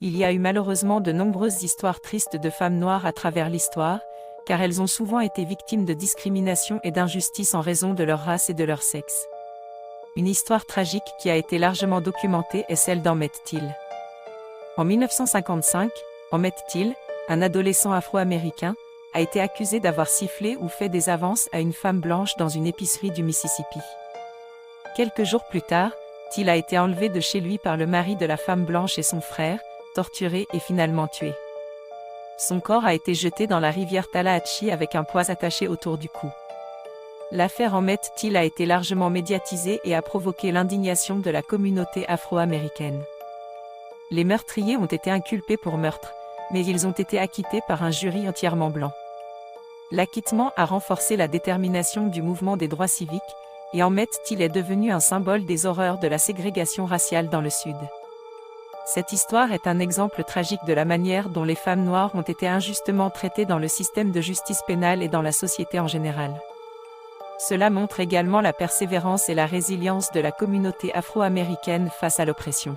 Il y a eu malheureusement de nombreuses histoires tristes de femmes noires à travers l'histoire, car elles ont souvent été victimes de discrimination et d'injustice en raison de leur race et de leur sexe. Une histoire tragique qui a été largement documentée est celle d'Emmett Till. En 1955, Emmett Till, un adolescent afro-américain, a été accusé d'avoir sifflé ou fait des avances à une femme blanche dans une épicerie du Mississippi. Quelques jours plus tard, Till a été enlevé de chez lui par le mari de la femme blanche et son frère, torturé et finalement tué. Son corps a été jeté dans la rivière Tallahatchie avec un poids attaché autour du cou. L'affaire Emmett Till a été largement médiatisée et a provoqué l'indignation de la communauté afro-américaine. Les meurtriers ont été inculpés pour meurtre, mais ils ont été acquittés par un jury entièrement blanc. L'acquittement a renforcé la détermination du mouvement des droits civiques, et Emmett Till est devenu un symbole des horreurs de la ségrégation raciale dans le Sud. Cette histoire est un exemple tragique de la manière dont les femmes noires ont été injustement traitées dans le système de justice pénale et dans la société en général. Cela montre également la persévérance et la résilience de la communauté afro-américaine face à l'oppression.